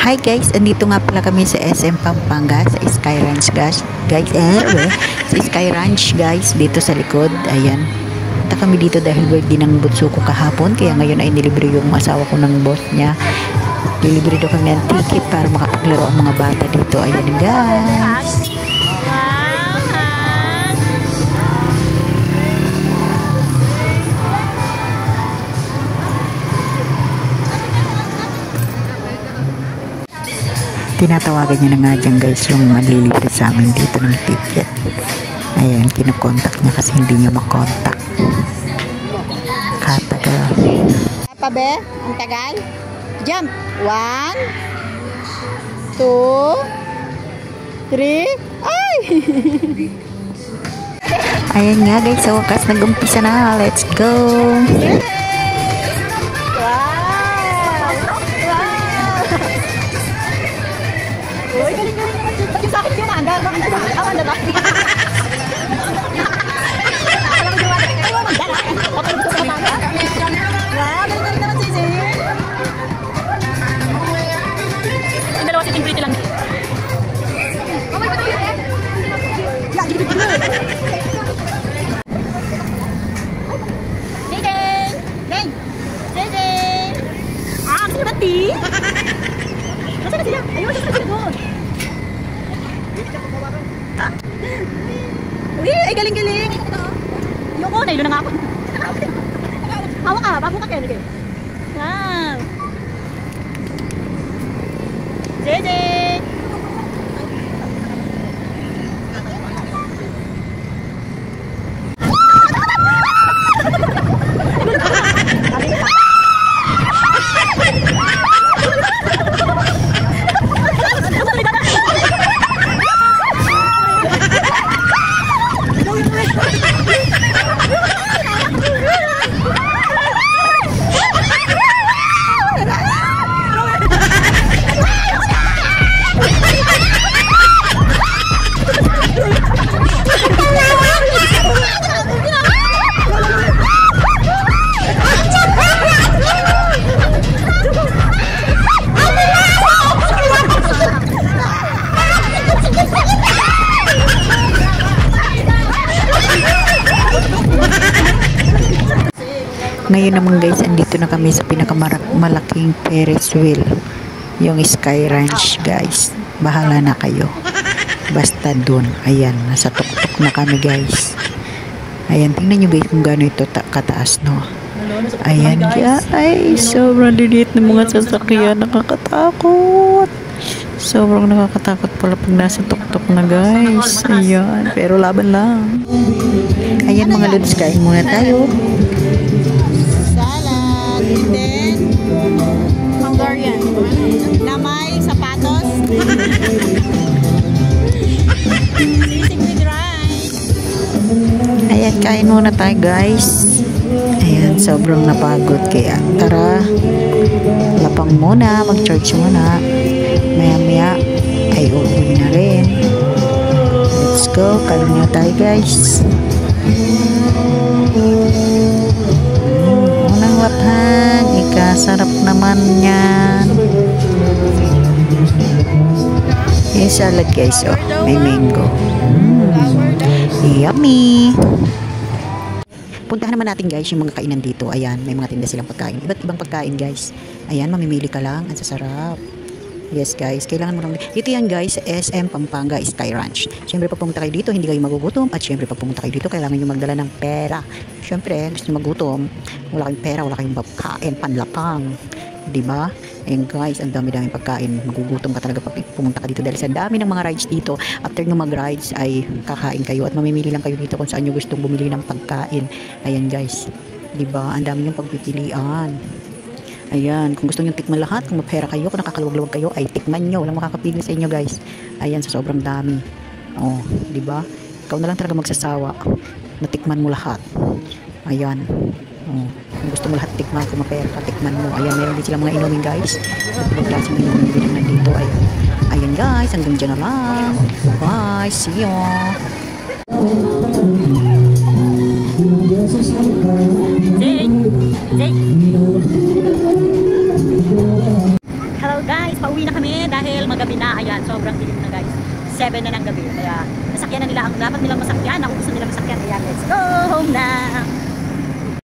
Hi guys, andito nga pala kami sa SM Pampanga, sa Sky Ranch guys. Sa Sky Ranch guys, dito sa likod. Ayan. Punta kami dito dahil birthday ng bunso ko kahapon, kaya ngayon ay nilibre yung asawa ko ng boss niya. Nilibre daw kami ng ticket para makapaglaro ang mga bata dito. Ayan guys. Tinatawagan niya na nga dyan guys yung manlilibre sa amin dito ng ticket. Ayan, kinukontak niya kasi hindi niya makontak. Katagal. Pabe, ang tagal. Jump. 1, 2, 3. Ay! Ayan nga guys, sa wakas nag-umpisa na. Let's go! Uy, galing-galing naman dito. Yung sakit yun, ang gano'n. Ang gano'n. Galing-galing naman, Sisi. Yung dalawa sitting pretty lang. Sisi! Sisi! Sisi! Ah, ang sinati! Nasaan na sila? Ayun, nasaan na sila doon? Uy, ay galing-galing. Yung ko, nailo na nga ako. Hawak ka, bago ka kayo. Wow. Jeje. Ngayon naman guys, andito na kami sa pinakamalaking Ferris wheel, yung Sky Ranch guys. Bahala na kayo, basta dun. Ayan, nasa tuktok na kami guys. Ayan, tingnan nyo guys kung gaano ito kataas, no? Ayan guys, sobrang lilit ng mga sasakyan, nakakatakot. Sobrang nakakatakot pala pag nasa tuktok na guys. Ayan, pero laban lang. Ayan mga lods, kain muna tayo. And then, Hungarian na may sapatos. Sisig with rice. Ayan, kain muna tayo guys. Ayan, sobrang napagod kaya tara, lapang muna, mag-charge muna. Maya-maya ay uuwi na rin. Let's go, kain muna tayo guys. Unang laphan, sarap naman yan. Yung salad guys, oh, may mango. Yummy! Puntahan naman natin guys yung mga kainan dito. Ayan, may mga tinda silang pagkain. Iba't ibang pagkain guys. Ayan, mamimili ka lang. Ang sasarap. Yes guys, kailangan mo lang. Dito yan guys, SM Pampanga Sky Ranch. Siyempre pag pumunta kayo dito, hindi kayo magugutom. At siyempre pag pumunta kayo dito, kailangan nyo magdala ng pera. Siyempre, gusto nyo magutom, wala kayong pera, wala kayong pagkain, panlapang. Diba? Ayan guys, ang dami-daming pagkain. Magugutom ka talaga pag pumunta ka dito dahil sa dami ng mga rides dito. After nyo mag-rides ay kakain kayo at mamimili lang kayo dito kung saan nyo gustong bumili ng pagkain. Ayan guys, diba? Ang dami yung pagpipilian. Ayan, kung gusto nyo tikman lahat, kung mapera kayo, kung nakakaluwag-luwag kayo, ay tikman nyo. Walang makakapigil sa inyo guys. Ayan, sa sobrang dami. Oh, diba? Ikaw na lang talaga magsasawa. Natikman mo lahat. Ayan. Oh, kung gusto mo lahat tikman, kung mapera ka, tikman mo. Ayan, meron din sila mga inumin guys. Ibang klaseng inumin din nandito. Ayan. Ayan guys, hanggang dyan na lang. Bye, see you. Hello guys, pauwi na kami dahil magabi na. Ayan, sobrang dilim na guys. 7 na ng gabi. Kaya nasakyan na nila ang dapat nilang masakyan. Ang gusto nilang masakyan